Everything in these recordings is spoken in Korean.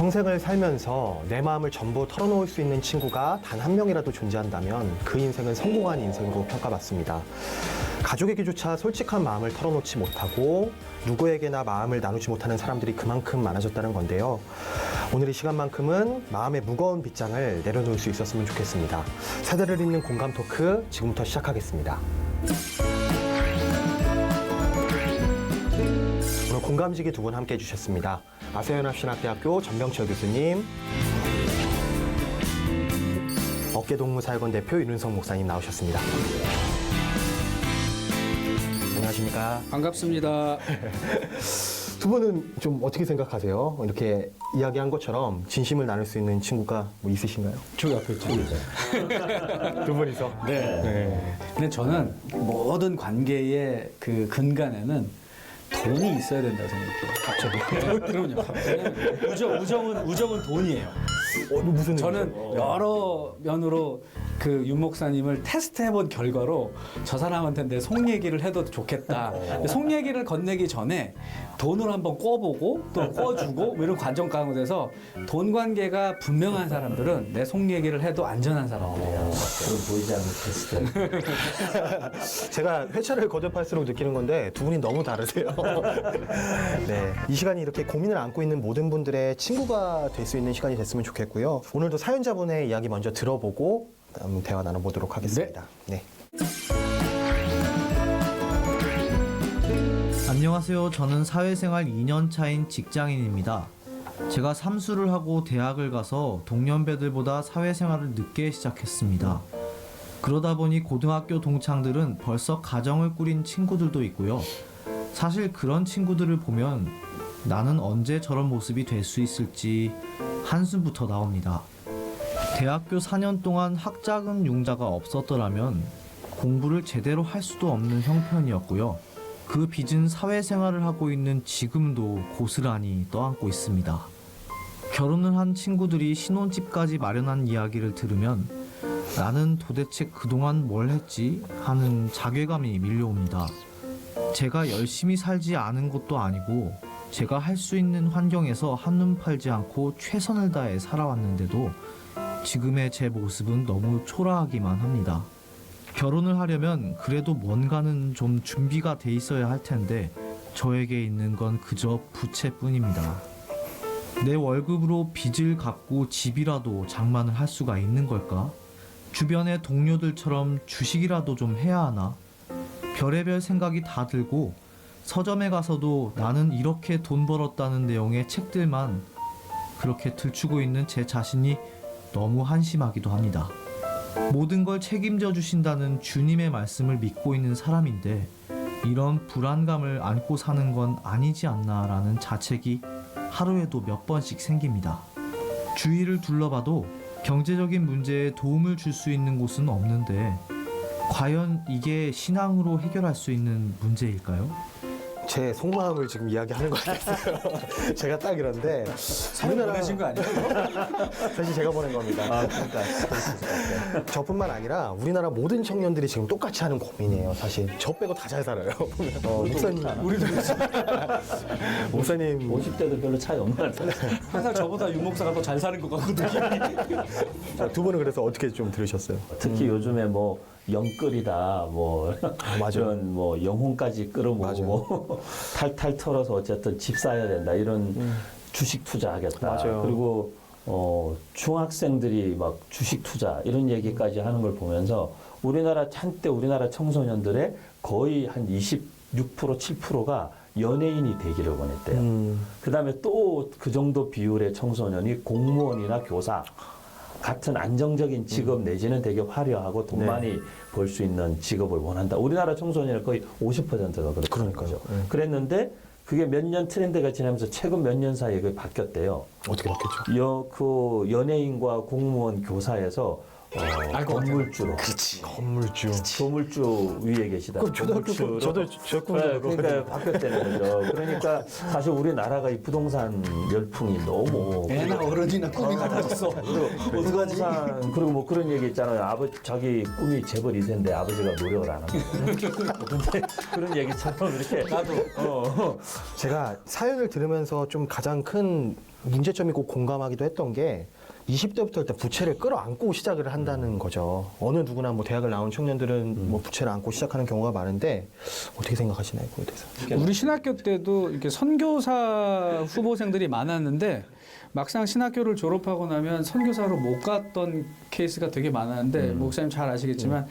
평생을 살면서 내 마음을 전부 털어놓을 수 있는 친구가 단 한 명이라도 존재한다면 그 인생은 성공한 인생으로 평가받습니다. 가족에게조차 솔직한 마음을 털어놓지 못하고 누구에게나 마음을 나누지 못하는 사람들이 그만큼 많아졌다는 건데요. 오늘 이 시간만큼은 마음의 무거운 빗장을 내려놓을 수 있었으면 좋겠습니다. 세대를 잇는 공감 토크 지금부터 시작하겠습니다. 오늘 공감지기 두 분 함께 해주셨습니다. 아세아연합신학대학교 전병철 교수님, 어깨동무사역원 대표 윤은석 목사님 나오셨습니다. 안녕하십니까? 반갑습니다. 두 분은 좀 어떻게 생각하세요? 이렇게 이야기한 것처럼 진심을 나눌 수 있는 친구가 뭐 있으신가요? 저기 앞에 있습니다. 두 분이서? 네. 근데 저는 모든 관계의 그 근간에는 돈이 있어야 된다고 생각해요. 갑자기? 그럼요. 우정은 돈이에요. 무슨 저는 의미죠? 여러 면으로 그 윤 목사님을 테스트해본 결과로 저 사람한테 내 속 얘기를 해도 좋겠다. 근데 속 얘기를 건네기 전에 돈을 한번 꿔보고 또 꿔주고 이런 관점 가운데서 돈 관계가 분명한 사람들은 내 속 얘기를 해도 안전한 사람들이에요. 그럼 보이지 않는 테스트. 제가 회차를 거듭할수록 느끼는 건데 두 분이 너무 다르세요. 네, 이 시간이 이렇게 고민을 안고 있는 모든 분들의 친구가 될 수 있는 시간이 됐으면 좋겠고요. 오늘도 사연자분의 이야기 먼저 들어보고 다음 대화 나눠보도록 하겠습니다. 네. 안녕하세요. 저는 사회생활 2년 차인 직장인입니다. 제가 삼수를 하고 대학을 가서 동년배들보다 사회생활을 늦게 시작했습니다. 그러다 보니 고등학교 동창들은 벌써 가정을 꾸린 친구들도 있고요. 사실 그런 친구들을 보면 나는 언제 저런 모습이 될 수 있을지 한숨부터 나옵니다. 대학교 4년 동안 학자금 융자가 없었더라면 공부를 제대로 할 수도 없는 형편이었고요. 그 빚은 사회생활을 하고 있는 지금도 고스란히 떠안고 있습니다. 결혼을 한 친구들이 신혼집까지 마련한 이야기를 들으면 나는 도대체 그동안 뭘 했지? 하는 자괴감이 밀려옵니다. 제가 열심히 살지 않은 것도 아니고 제가 할 수 있는 환경에서 한눈 팔지 않고 최선을 다해 살아왔는데도 지금의 제 모습은 너무 초라하기만 합니다. 결혼을 하려면 그래도 뭔가는 좀 준비가 돼 있어야 할 텐데 저에게 있는 건 그저 부채뿐입니다. 내 월급으로 빚을 갚고 집이라도 장만을 할 수가 있는 걸까? 주변의 동료들처럼 주식이라도 좀 해야 하나? 별의별 생각이 다 들고 서점에 가서도 나는 이렇게 돈 벌었다는 내용의 책들만 그렇게 들추고 있는 제 자신이 너무 한심하기도 합니다. 모든 걸 책임져 주신다는 주님의 말씀을 믿고 있는 사람인데 이런 불안감을 안고 사는 건 아니지 않나라는 자책이 하루에도 몇 번씩 생깁니다. 주위를 둘러봐도 경제적인 문제에 도움을 줄 수 있는 곳은 없는데 과연 이게 신앙으로 해결할 수 있는 문제일까요? 제 속마음을 지금 이야기하는 것 같았어요. 제가 딱 이런데 사연 보내신 거 아니에요? 사실 제가 보낸 겁니다. 아, 그러니까. 저뿐만 아니라 우리나라 모든 청년들이 지금 똑같이 하는 고민이에요. 사실 저 빼고 다 잘 살아요. 목사님, 우리도 목사님 50대도 별로 차이 없는 것 같아요. 항상 저보다 윤 목사가 더 잘 사는 것 같거든요. 두 분은 그래서 어떻게 좀 들으셨어요? 특히 요즘에 뭐 영끌이다, 뭐 맞아요. 이런 뭐 영혼까지 끌어모으고 맞아요. 뭐 탈탈 털어서 어쨌든 집 사야 된다 이런 주식 투자하겠다. 맞아요. 그리고 중학생들이 막 주식 투자 이런 얘기까지 하는 걸 보면서 한때 우리나라 청소년들의 거의 한 26% 7%가 연예인이 되기를 원했대요. 그다음에 또 그 정도 비율의 청소년이 공무원이나 교사 같은 안정적인 직업 내지는 되게 화려하고 돈 네. 많이 벌 수 있는 직업을 원한다. 우리나라 청소년의 거의 50%가 그렇다는 거죠. 그랬는데 그게 몇 년 트렌드가 지나면서 최근 몇 년 사이에 그게 바뀌었대요. 어떻게 바뀌었죠? 그 연예인과 공무원 교사에서 알 것 같아요. 건물주로. 건물주. 조물주 위에 계시다. 그럼 초등학교 건물주로. 저도 저 네, 그러니까 바뀌었다는 거죠. 그러니까 사실 우리나라가 이 부동산 열풍이 너무 애나 어른이나 꿈이 같아졌어. 어떡하지? 부동산 그리고 뭐 그런 얘기 있잖아요. 자기 꿈이 재벌 2세인데 아버지가 노력을 안 합니다. 근데 그런 얘기처럼 이렇게 나도 제가 사연을 들으면서 좀 가장 큰 문제점이고 공감하기도 했던 게 20대부터 일단 부채를 끌어안고 시작을 한다는 거죠. 어느 누구나 뭐 대학을 나온 청년들은 뭐 부채를 안고 시작하는 경우가 많은데 어떻게 생각하시나요, 그거에 대해서? 우리 신학교 때도 이렇게 선교사 후보생들이 많았는데 막상 신학교를 졸업하고 나면 선교사로 못 갔던 케이스가 되게 많았는데 목사님 잘 아시겠지만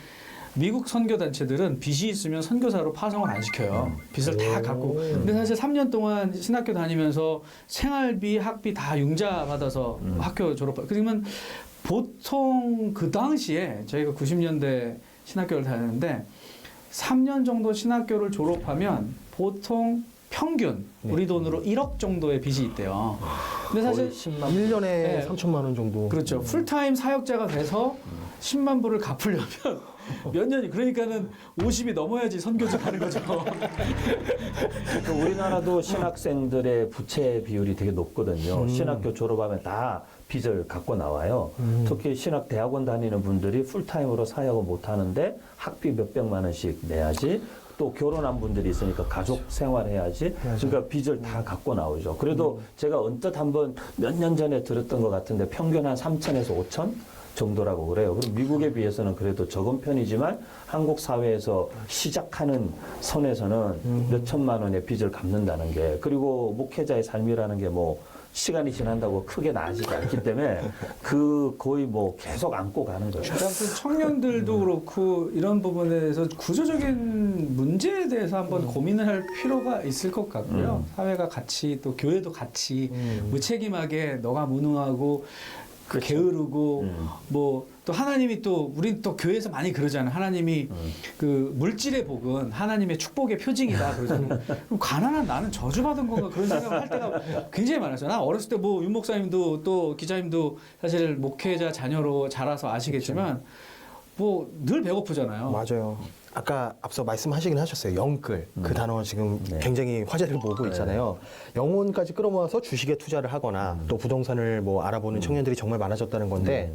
미국 선교 단체들은 빚이 있으면 선교사로 파송을 안 시켜요. 빚을 다 갚고. 근데 사실 3년 동안 신학교 다니면서 생활비, 학비 다 융자 받아서 학교 졸업하고. 그러면 보통 그 당시에 저희가 90년대 신학교를 다녔는데 3년 정도 신학교를 졸업하면 보통 평균 우리 돈으로 1억 정도의 빚이 있대요. 근데 사실 1년에 네. 3천만 원 정도. 그렇죠. 풀타임 사역자가 돼서 10만 불을 갚으려면 몇 년이 그러니까는 50이 넘어야지 선교지 가는 거죠. 그 우리나라도 신학생들의 부채 비율이 되게 높거든요. 신학교 졸업하면 다 빚을 갖고 나와요. 특히 신학 대학원 다니는 분들이 풀타임으로 사역을 못 하는데 학비 몇백만 원씩 내야지. 또 결혼한 분들이 있으니까 가족 생활해야지. 그러니까 빚을 다 갖고 나오죠. 그래도 제가 언뜻 한번 몇 년 전에 들었던 것 같은데 평균 한 3천에서 5천 정도라고 그래요. 그럼 미국에 비해서는 그래도 적은 편이지만 한국 사회에서 시작하는 선에서는 몇 천만 원의 빚을 갚는다는 게, 그리고 목회자의 삶이라는 게 뭐 시간이 지난다고 크게 나아지지 않기 때문에 그 거의 뭐 계속 안고 가는 거예요. 아무튼 청년들도 그렇고 이런 부분에 대해서 구조적인 문제에 대해서 한번 고민을 할 필요가 있을 것 같고요. 사회가 같이 또 교회도 같이 무책임하게 너가 무능하고 그 게으르고 뭐 또 하나님이 또 우리 또 교회에서 많이 그러잖아요. 하나님이 그 물질의 복은 하나님의 축복의 표징이다. 그러잖아요. 그럼 가난한 나는 저주받은 건가 그런 생각을 할 때가 굉장히 많았어요. 나 어렸을 때 뭐 윤 목사님도 또 기자님도 사실 목회자 자녀로 자라서 아시겠지만 뭐 늘 배고프잖아요. 맞아요. 아까 앞서 말씀하시긴 하셨어요. 영끌. 그 단어 지금 네. 굉장히 화제를 모으고 있잖아요. 영혼까지 끌어모아서 주식에 투자를 하거나 또 부동산을 뭐 알아보는 청년들이 정말 많아졌다는 건데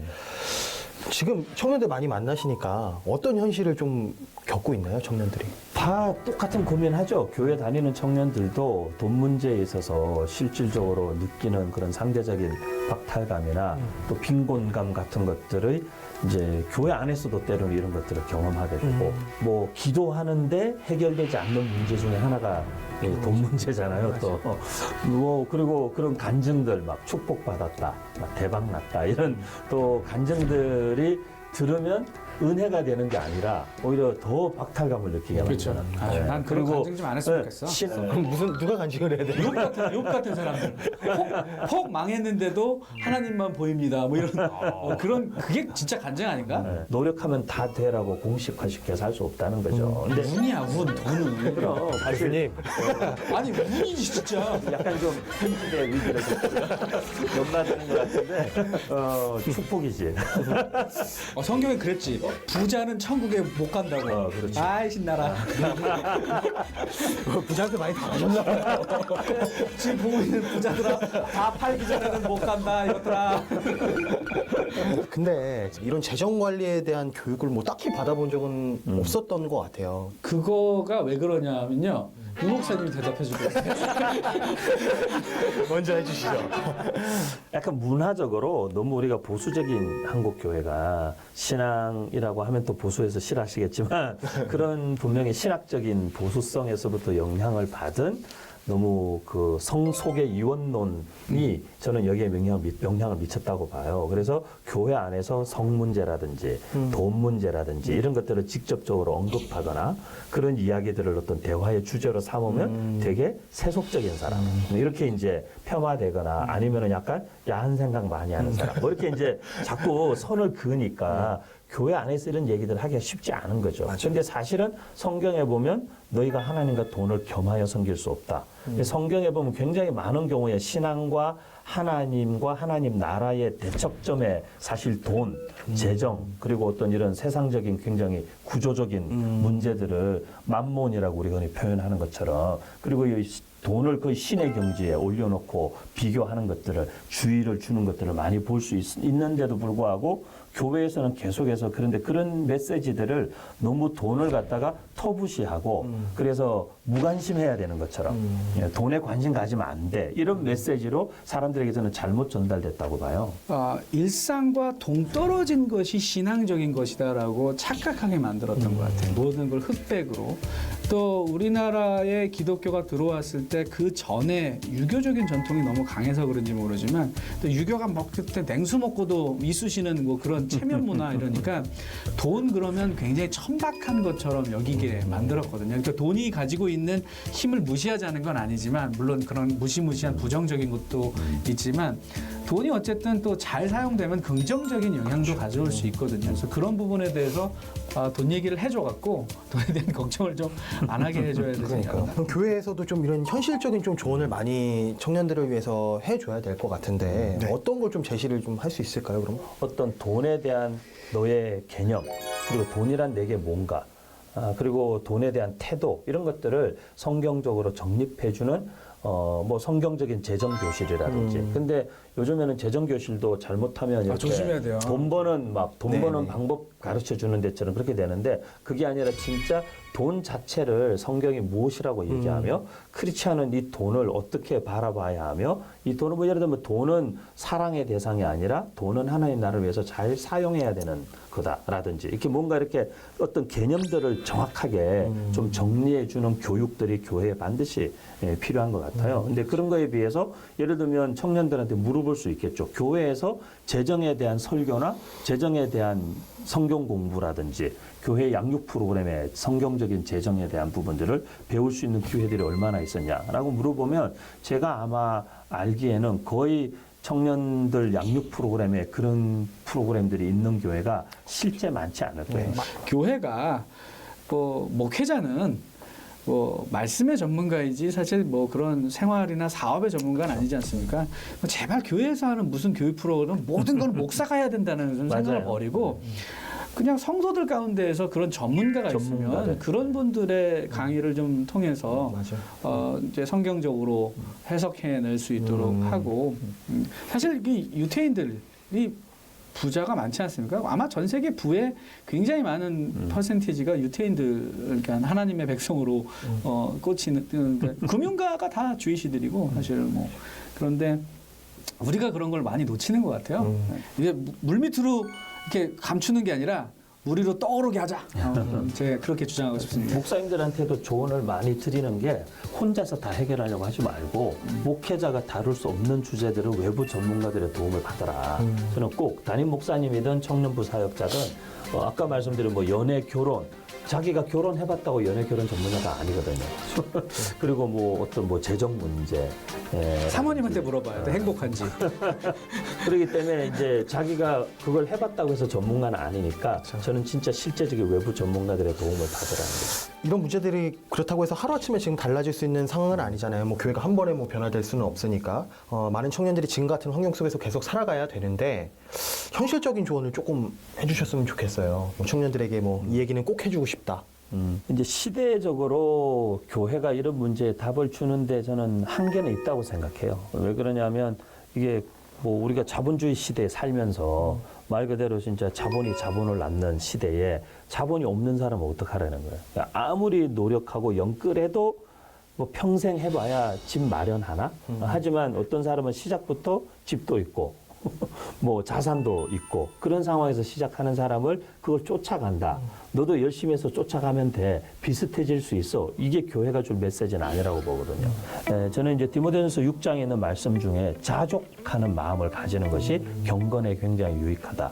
지금 청년들 많이 만나시니까 어떤 현실을 좀 겪고 있나요, 청년들이? 다 똑같은 고민하죠. 교회 다니는 청년들도 돈 문제에 있어서 실질적으로 느끼는 그런 상대적인 박탈감이나 또 빈곤감 같은 것들을 이제 교회 안에서도 때로는 이런 것들을 경험하게 되고 뭐 기도하는데 해결되지 않는 문제 중에 하나가 돈 문제잖아요. 또 뭐 그리고 그런 간증들 막 축복받았다, 막 대박났다 이런 또 간증들이 들으면 은혜가 되는 게 아니라 오히려 더 박탈감을 느끼게 그렇죠. 만드는. 아, 난 그런 그리고 간증 좀 안 했으면 좋겠어. 그럼 무슨 누가 간직을 해야 돼요? 욕 같은 사람들. 폭 망했는데도 하나님만 보입니다. 뭐 이런 그런 그게 진짜 간증 아닌가? 네. 노력하면 다 되라고 공식화시켜서 할 수 없다는 거죠. 근데 운이야 운 돈은. 그럼 사실 아니 운이지 진짜. 약간 좀 편집의 위기를 넘나드는 것 같은데 축복이지. 성경에 그랬지. 부자는 천국에 못 간다고. 그렇지. 아이 신나라. 부자한테 많이 당하셨나 봐요. 지금 보고 있는 부자들아 다 팔기 전에는 못 간다 이것들아. 근데 이런 재정 관리에 대한 교육을 뭐 딱히 받아본 적은 없었던 것 같아요. 그거가 왜 그러냐면요. 유 목사님이 대답해 줄 거예요. 먼저 해주시죠. 약간 문화적으로 너무 우리가 보수적인 한국 교회가 신앙이라고 하면 또 보수해서 싫어하시겠지만 그런 분명히 신학적인 보수성에서부터 영향을 받은 너무 그 성속의 이원론이 저는 여기에 영향을 미쳤다고 봐요. 그래서 교회 안에서 성 문제라든지 돈 문제라든지 이런 것들을 직접적으로 언급하거나 그런 이야기들을 어떤 대화의 주제로 삼으면 되게 세속적인 사람 이렇게 이제 폄하되거나 아니면은 약간 야한 생각 많이 하는 사람 뭐 이렇게 이제 자꾸 선을 그으니까 교회 안에서 이런 얘기들을 하기가 쉽지 않은 거죠. 그런데 사실은 성경에 보면 너희가 하나님과 돈을 겸하여 섬길 수 없다. 성경에 보면 굉장히 많은 경우에 신앙과 하나님과 하나님 나라의 대척점에 사실 돈, 재정, 그리고 어떤 이런 세상적인 굉장히 구조적인 문제들을 만몬이라고 우리가 흔히 표현하는 것처럼, 그리고 이 돈을 거의 신의 경지에 올려놓고 비교하는 것들을, 주의를 주는 것들을 많이 볼 수 있는데도 불구하고 교회에서는 계속해서 그런데 그런 메시지들을 너무 돈을 갖다가 터부시하고 그래서 무관심해야 되는 것처럼 예, 돈에 관심 가지면 안 돼. 이런 메시지로 사람들에게서는 잘못 전달됐다고 봐요. 일상과 동떨어진 것이 신앙적인 것이다라고 착각하게 만들었던 것 같아요. 모든 걸 흑백으로. 또 우리나라에 기독교가 들어왔을 때 그 전에 유교적인 전통이 너무 강해서 그런지 모르지만 또 유교가 먹을 때 냉수 먹고도 이쑤시는 뭐 그런 체면 문화 이러니까 돈 그러면 굉장히 천박한 것처럼 여기게 만들었거든요. 그러니까 돈이 가지고 있는 힘을 무시하자는 건 아니지만 물론 그런 무시무시한 부정적인 것도 있지만 돈이 어쨌든 또 잘 사용되면 긍정적인 영향도 가져올 수 있거든요. 그래서 그런 부분에 대해서 돈 얘기를 해줘갖고 돈에 대한 걱정을 좀 안 하게 해줘야 되지 않나. 그럼 교회에서도 좀 이런 현실적인 좀 조언을 많이 청년들을 위해서 해줘야 될 것 같은데 어떤 걸 좀 제시를 좀 할 수 있을까요? 그럼? 어떤 돈에 대한 너의 개념, 그리고 돈이란 내게 뭔가, 그리고 돈에 대한 태도, 이런 것들을 성경적으로 정립해주는 뭐 성경적인 재정 교실이라든지. 근데 요즘에는 재정 교실도 잘못하면 이렇게 조심해야 돼요. 돈 버는 방법 가르쳐 주는 데처럼 그렇게 되는데, 그게 아니라 진짜 돈 자체를 성경이 무엇이라고 얘기하며 크리스천은 이 돈을 어떻게 바라봐야 하며, 이 돈은 뭐 예를 들면 돈은 사랑의 대상이 아니라 돈은 하나님 나라를 위해서 잘 사용해야 되는 거다라든지, 이렇게 뭔가 이렇게 어떤 개념들을 정확하게 좀 정리해 주는 교육들이 교회에 반드시 필요한 것 같아요. 근데 그런 거에 비해서 예를 들면 청년들한테 물어볼 수 있겠죠. 교회에서 재정에 대한 설교나 재정에 대한 성경 공부라든지 교회 양육 프로그램의 성경적인 재정에 대한 부분들을 배울 수 있는 기회들이 얼마나 있었냐라고 물어보면, 제가 아마 알기에는 거의 청년들 양육 프로그램에 그런 프로그램들이 있는 교회가 실제 많지 않을 거예요. 교회가 뭐 목회자는 뭐 말씀의 전문가이지 사실 뭐 그런 생활이나 사업의 전문가는 아니지 않습니까? 제발 교회에서 하는 무슨 교육 프로그램 모든 건 목사가 해야 된다는 생각을 맞아요. 버리고 그냥 성도들 가운데에서 그런 전문가가 있으면 그런 분들의 강의를 좀 통해서 이제 성경적으로 해석해낼 수 있도록 하고, 사실 이 유태인들이 부자가 많지 않습니까? 아마 전 세계 부의 굉장히 많은 퍼센티지가 유태인들, 그러니까 하나님의 백성으로 꽂히는, 그러니까 금융가가 다 주이시들이고 사실 뭐. 그런데 우리가 그런 걸 많이 놓치는 것 같아요. 이게 물밑으로 이렇게 감추는 게 아니라 물 위로 떠오르게 하자. 제가 그렇게 주장하고 싶습니다. 목사님들한테도 조언을 많이 드리는 게, 혼자서 다 해결하려고 하지 말고 목회자가 다룰 수 없는 주제들은 외부 전문가들의 도움을 받아라. 저는 꼭 담임 목사님이든 청년부 사역자든 아까 말씀드린 뭐 연애, 결혼, 자기가 결혼해봤다고 연애, 결혼 전문가가 아니거든요. 그리고 뭐 어떤 뭐 재정 문제, 사모님한테 물어봐야 돼, 행복한지. 그렇기 때문에 이제 자기가 그걸 해봤다고 해서 전문가는 아니니까 저는 진짜 실제적인 외부 전문가들의 도움을 받으라는 거죠. 이런 문제들이 그렇다고 해서 하루아침에 지금 달라질 수 있는 상황은 아니잖아요. 뭐 교회가 한 번에 뭐 변화될 수는 없으니까 많은 청년들이 지금 같은 환경 속에서 계속 살아가야 되는데, 현실적인 조언을 조금 해주셨으면 좋겠어요. 뭐 청년들에게 뭐 이 얘기는 꼭 해주고 싶다. 이제 시대적으로 교회가 이런 문제에 답을 주는데 저는 한계는 있다고 생각해요. 왜 그러냐면 이게 뭐 우리가 자본주의 시대에 살면서 말 그대로 진짜 자본이 자본을 낳는 시대에 자본이 없는 사람은 어떡하라는 거예요. 그러니까 아무리 노력하고 영끌해도 뭐 평생 해봐야 집 마련하나? 하지만 어떤 사람은 시작부터 집도 있고 뭐 자산도 있고 그런 상황에서 시작하는 사람을 그걸 쫓아간다. 너도 열심히 해서 쫓아가면 돼. 비슷해질 수 있어. 이게 교회가 줄 메시지는 아니라고 보거든요. 저는 이제 디모데전서 6장에 있는 말씀 중에 자족하는 마음을 가지는 것이 경건에 굉장히 유익하다.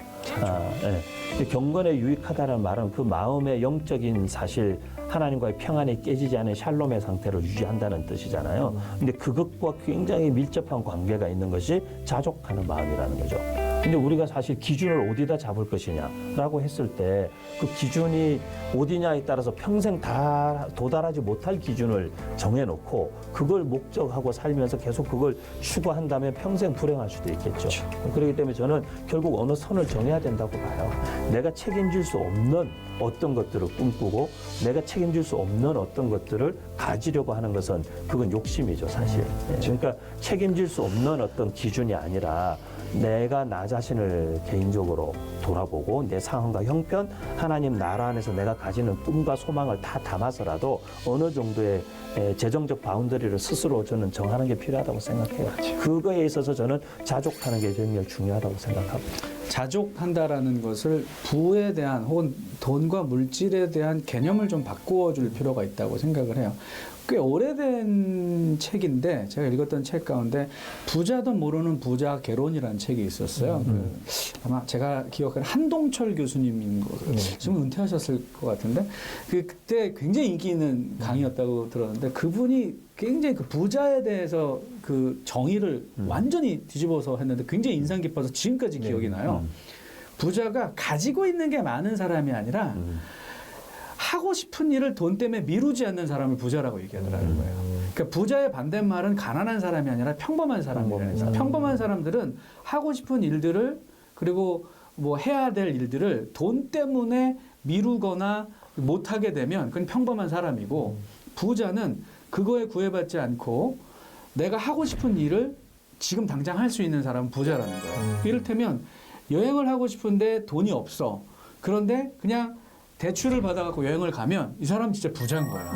경건에 유익하다는 말은 그 마음의 영적인 사실, 하나님과의 평안이 깨지지 않은 샬롬의 상태를 유지한다는 뜻이잖아요. 근데 그것과 굉장히 밀접한 관계가 있는 것이 자족하는 마음이라는 거죠. 근데 우리가 사실 기준을 어디다 잡을 것이냐라고 했을 때 그 기준이 어디냐에 따라서 평생 다 도달하지 못할 기준을 정해놓고 그걸 목적하고 살면서 계속 그걸 추구한다면 평생 불행할 수도 있겠죠. 그렇기 때문에 저는 결국 어느 선을 정해야 된다고 봐요. 내가 책임질 수 없는 어떤 것들을 꿈꾸고 내가 책임질 수 없는 어떤 것들을 가지려고 하는 것은 그건 욕심이죠, 사실. 그러니까 책임질 수 없는 어떤 기준이 아니라 내가 나 자신을 개인적으로 돌아보고 내 상황과 형편, 하나님 나라 안에서 내가 가지는 꿈과 소망을 다 담아서라도 어느 정도의 재정적 바운더리를 스스로 저는 정하는 게 필요하다고 생각해요. 그거에 있어서 저는 자족하는 게 굉장히 중요하다고 생각합니다. 자족한다라는 것을 부에 대한 혹은 돈과 물질에 대한 개념을 좀 바꾸어 줄 필요가 있다고 생각을 해요. 꽤 오래된 책인데 제가 읽었던 책 가운데 부자도 모르는 부자 개론이라는 책이 있었어요. 아마 제가 기억하는 한동철 교수님인 거 지금 은퇴하셨을 것 같은데 그때 굉장히 인기 있는 강의였다고 들었는데 그분이 굉장히 그 부자에 대해서 그 정의를 완전히 뒤집어서 했는데 굉장히 인상 깊어서 지금까지 기억이 나요. 부자가 가지고 있는 게 많은 사람이 아니라 하고 싶은 일을 돈 때문에 미루지 않는 사람을 부자라고 얘기하더라는 거예요. 그러니까 부자의 반대말은 가난한 사람이 아니라 평범한 사람이라는 거예요. 평범한 사람들은 하고 싶은 일들을 그리고 뭐 해야 될 일들을 돈 때문에 미루거나 못하게 되면 그건 평범한 사람이고 부자는 그거에 구애받지 않고 내가 하고 싶은 일을 지금 당장 할 수 있는 사람은 부자라는 거예요. 이를테면 여행을 하고 싶은데 돈이 없어. 그런데 그냥 대출을 받아갖고 여행을 가면 이 사람 진짜 부자인 거예요.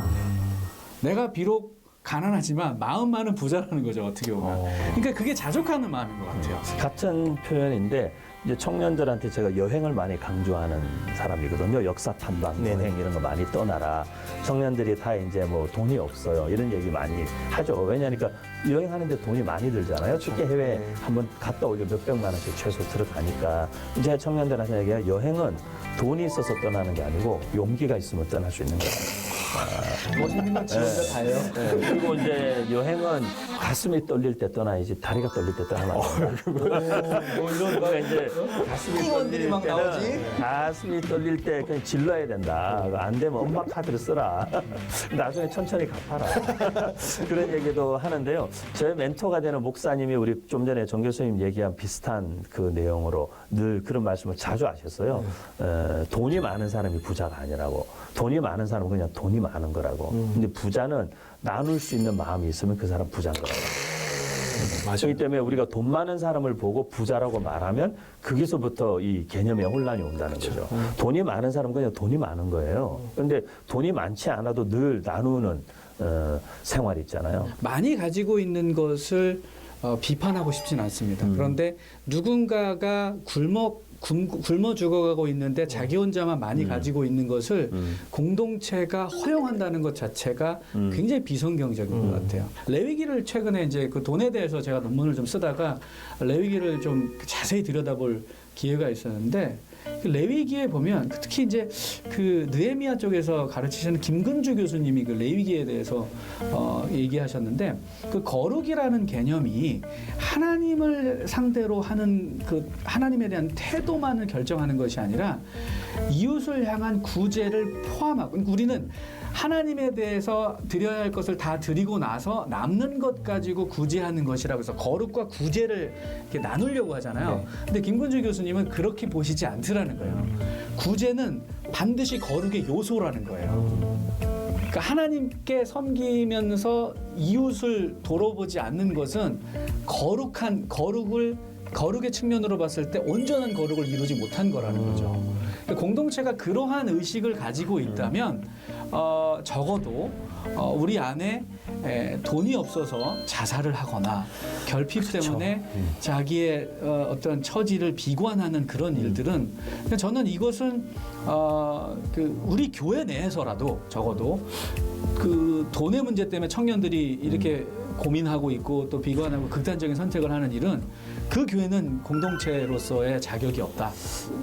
내가 비록 가난하지만 마음만은 부자라는 거죠, 어떻게 보면. 그러니까 그게 자족하는 마음인 것 같아요. 같은 표현인데 이제 청년들한테 제가 여행을 많이 강조하는 사람이거든요. 역사 탐방, 여행 이런 거 많이 떠나라. 청년들이 다 이제 뭐 돈이 없어요. 이런 얘기 많이 하죠. 왜냐니까 여행하는데 돈이 많이 들잖아요. 특히 해외 한번 갔다 오면 몇백만 원씩 최소 들어가니까 이제 청년들한테 얘기해요. 여행은 돈이 있어서 떠나는 게 아니고 용기가 있으면 떠날 수 있는 거예요. 멋있는 건 지금도 다예요. 그리고 이제 여행은 가슴이 떨릴 때 떠나야지 다리가 떨릴 때 떠나면 안 돼요. 그러니까 이제 가슴이 떨릴 막 때는 나오지? 가슴이 떨릴 때 그냥 질러야 된다. 안 되면 엄마 카드를 쓰라. 나중에 천천히 갚아라. 그런 얘기도 하는데요. 저의 멘토가 되는 목사님이 우리 좀 전에 정 교수님 얘기한 비슷한 그 내용으로 늘 그런 말씀을 자주 하셨어요. 돈이 많은 사람이 부자가 아니라고. 돈이 많은 사람은 그냥 돈이 많은 거라고. 근데 부자는 나눌 수 있는 마음이 있으면 그 사람 부자인 거라고. 그렇기 때문에 우리가 돈 많은 사람을 보고 부자라고 말하면 거기서부터 이 개념의 혼란이 온다는 거죠. 돈이 많은 사람은 그냥 돈이 많은 거예요. 그런데 돈이 많지 않아도 늘 나누는 생활이 있잖아요. 많이 가지고 있는 것을 비판하고 싶진 않습니다. 그런데 누군가가 굶어 죽어가고 있는데 자기 혼자만 많이 가지고 있는 것을 공동체가 허용한다는 것 자체가 굉장히 비성경적인 것 같아요. 레위기를 최근에 이제 그 돈에 대해서 제가 논문을 좀 쓰다가 레위기를 좀 자세히 들여다볼 기회가 있었는데 그 레위기에 보면 특히 이제 그 느헤미야 쪽에서 가르치시는 김근주 교수님이 그 레위기에 대해서 얘기하셨는데 그 거룩이라는 개념이 하나님을 상대로 하는 그 하나님에 대한 태도만을 결정하는 것이 아니라 이웃을 향한 구제를 포함하고 우리는 하나님에 대해서 드려야 할 것을 다 드리고 나서 남는 것 가지고 구제하는 것이라고 해서 거룩과 구제를 이렇게 나누려고 하잖아요. 근데 김근주 교수님은 그렇게 보시지 않더라는 거예요. 구제는 반드시 거룩의 요소라는 거예요. 그러니까 하나님께 섬기면서 이웃을 돌아보지 않는 것은 거룩의 측면으로 봤을 때 온전한 거룩을 이루지 못한 거라는 거죠. 그러니까 공동체가 그러한 의식을 가지고 있다면 적어도 우리 안에 돈이 없어서 자살을 하거나 결핍 때문에 자기의 어떤 처지를 비관하는 그런 일들은 저는 이것은 우리 교회 내에서라도 적어도 그 돈의 문제 때문에 청년들이 이렇게 고민하고 있고 또 비관하고 극단적인 선택을 하는 일은 그 교회는 공동체로서의 자격이 없다.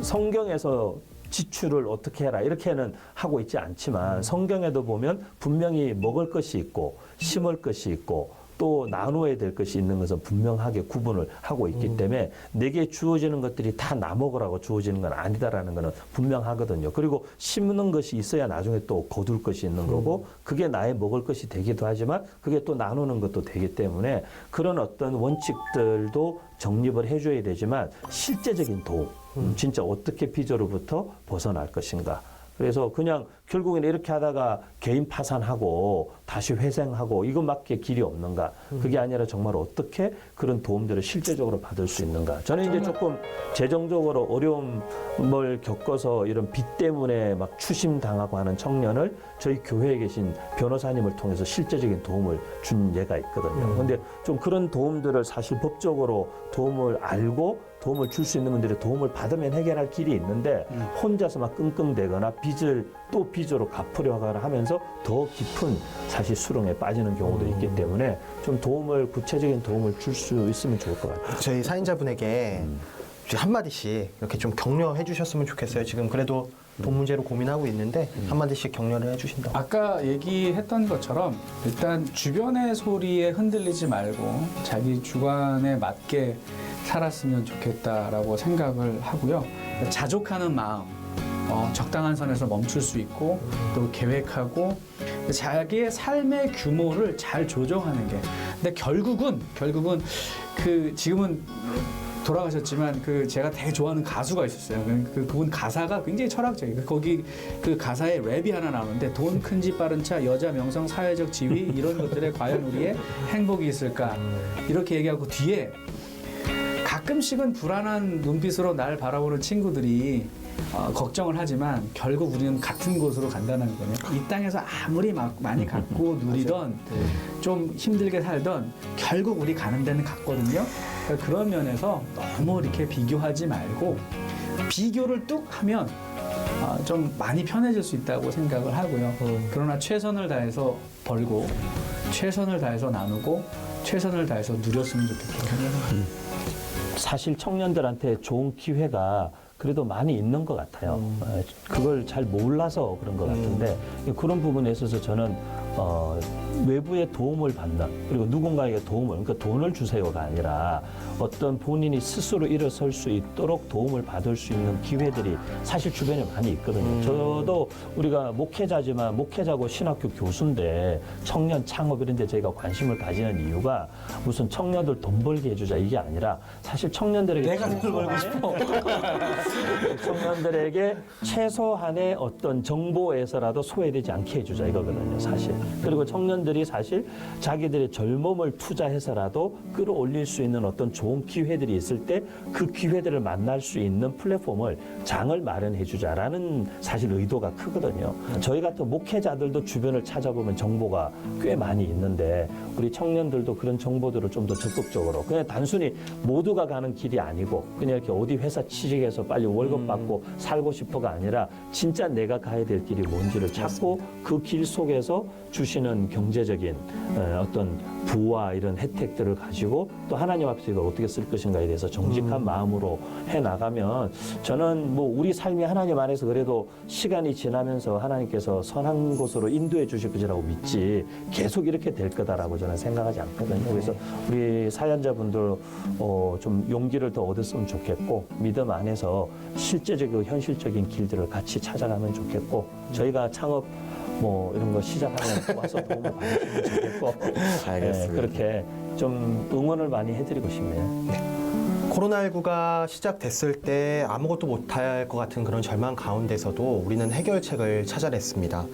성경에서 지출을 어떻게 해라 이렇게는 하고 있지 않지만 성경에도 보면 분명히 먹을 것이 있고 심을 것이 있고 또 나누어야 될 것이 있는 것은 분명하게 구분을 하고 있기 때문에 내게 주어지는 것들이 다 나 먹으라고 주어지는 건 아니다라는 것은 분명하거든요. 그리고 심는 것이 있어야 나중에 또 거둘 것이 있는 거고 그게 나의 먹을 것이 되기도 하지만 그게 또 나누는 것도 되기 때문에 그런 어떤 원칙들도 정립을 해줘야 되지만 실제적인 도움, 진짜 어떻게 비조로부터 벗어날 것인가. 그래서 그냥 결국에는 이렇게 하다가 개인 파산하고 다시 회생하고 이것밖에 길이 없는가. 그게 아니라 정말 어떻게 그런 도움들을 실제적으로 받을 수 있는가. 저는 이제 조금 재정적으로 어려움을 겪어서 이런 빚 때문에 막 추심당하고 하는 청년을 저희 교회에 계신 변호사님을 통해서 실제적인 도움을 준 예가 있거든요. 그런데 좀 그런 도움들을 사실 법적으로 도움을 알고 도움을 줄 수 있는 분들의 도움을 받으면 해결할 길이 있는데 혼자서 막 끙끙대거나 빚을 또 빚으로 갚으려 하면서 더 깊은 사실 수렁에 빠지는 경우도 있기 때문에 좀 도움을 구체적인 도움을 줄 수 있으면 좋을 것 같아요. 저희 사연자분에게 한마디씩 이렇게 좀 격려해 주셨으면 좋겠어요. 지금 그래도 돈 문제로 고민하고 있는데 한마디씩 격려를 해주신다고. 아까 얘기했던 것처럼 일단 주변의 소리에 흔들리지 말고 자기 주관에 맞게 살았으면 좋겠다라고 생각을 하고요. 자족하는 마음, 적당한 선에서 멈출 수 있고 또 계획하고 자기의 삶의 규모를 잘 조정하는 게. 근데 결국은 그 지금은 돌아가셨지만 그 제가 되게 좋아하는 가수가 있었어요. 그분 가사가 굉장히 철학적이에요. 거기 그 가사에 랩이 하나 나오는데 돈 큰 집 빠른 차 여자 명성 사회적 지위 이런 것들에 과연 우리의 행복이 있을까 이렇게 얘기하고 뒤에 가끔씩은 불안한 눈빛으로 날 바라보는 친구들이 걱정을 하지만 결국 우리는 같은 곳으로 간다는 거예요. 이 땅에서 아무리 많이 갖고 누리던 좀 힘들게 살던 결국 우리 가는 데는 같거든요. 그러니까 그런 면에서 너무 이렇게 비교하지 말고 비교를 뚝 하면 좀 많이 편해질 수 있다고 생각을 하고요. 그러나 최선을 다해서 벌고 최선을 다해서 나누고 최선을 다해서 누렸으면 좋겠다고 생각합니다. 사실 청년들한테 좋은 기회가 그래도 많이 있는 것 같아요. 그걸 잘 몰라서 그런 것 같은데 그런 부분에 있어서 저는 외부의 도움을 받는 그리고 누군가에게 도움을 그러니까 돈을 주세요가 아니라 어떤 본인이 스스로 일어설 수 있도록 도움을 받을 수 있는 기회들이 사실 주변에 많이 있거든요. 저도 우리가 목회자지만 목회자고 신학교 교수인데 청년 창업 이런 데 저희가 관심을 가지는 이유가 무슨 청년들 돈 벌게 해주자 이게 아니라 사실 청년들에게 내가 돈 벌고 싶어. 청년들에게 최소한의 어떤 정보에서라도 소외되지 않게 해주자 이거거든요, 사실. 그리고 청년들이 사실 자기들의 젊음을 투자해서라도 끌어올릴 수 있는 어떤 좋은 기회들이 있을 때 그 기회들을 만날 수 있는 플랫폼을 장을 마련해 주자라는 사실 의도가 크거든요. 저희 같은 목회자들도 주변을 찾아보면 정보가 꽤 많이 있는데 우리 청년들도 그런 정보들을 좀 더 적극적으로 그냥 단순히 모두가 가는 길이 아니고 그냥 이렇게 어디 회사 취직해서 빨리 월급 받고 살고 싶어가 아니라 진짜 내가 가야 될 길이 뭔지를 찾고 그 길 속에서 주시는 경제적인 어떤 부와 이런 혜택들을 가지고 또 하나님 앞에서 이걸 어떻게 쓸 것인가에 대해서 정직한 마음으로 해나가면 저는 뭐 우리 삶이 하나님 안에서 그래도 시간이 지나면서 하나님께서 선한 곳으로 인도해 주실 것이라고 믿지 계속 이렇게 될 거다라고 저는 생각하지 않거든요. 그래서 우리 사연자분들 좀 용기를 더 얻었으면 좋겠고 믿음 안에서 실제적이고 현실적인 길들을 같이 찾아가면 좋겠고 저희가 창업 뭐 이런 거 시작하면 와서 도움을 받으시면 좋겠고 알겠습니다. 그렇게 좀 응원을 많이 해드리고 싶네요. 코로나19가 시작됐을 때 아무것도 못할 것 같은 그런 절망 가운데서도 우리는 해결책을 찾아냈습니다.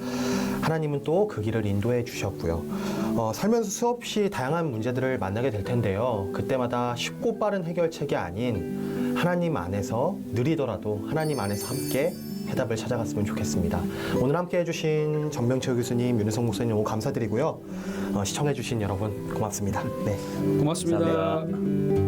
하나님은 또 그 길을 인도해 주셨고요. 살면서 수없이 다양한 문제들을 만나게 될 텐데요. 그때마다 쉽고 빠른 해결책이 아닌 하나님 안에서 느리더라도 하나님 안에서 함께 해답을 찾아갔으면 좋겠습니다. 오늘 함께 해주신 전명철 교수님, 윤혜성 목사님 너무 감사드리고요. 시청해주신 여러분 고맙습니다. 네. 고맙습니다. 감사합니다.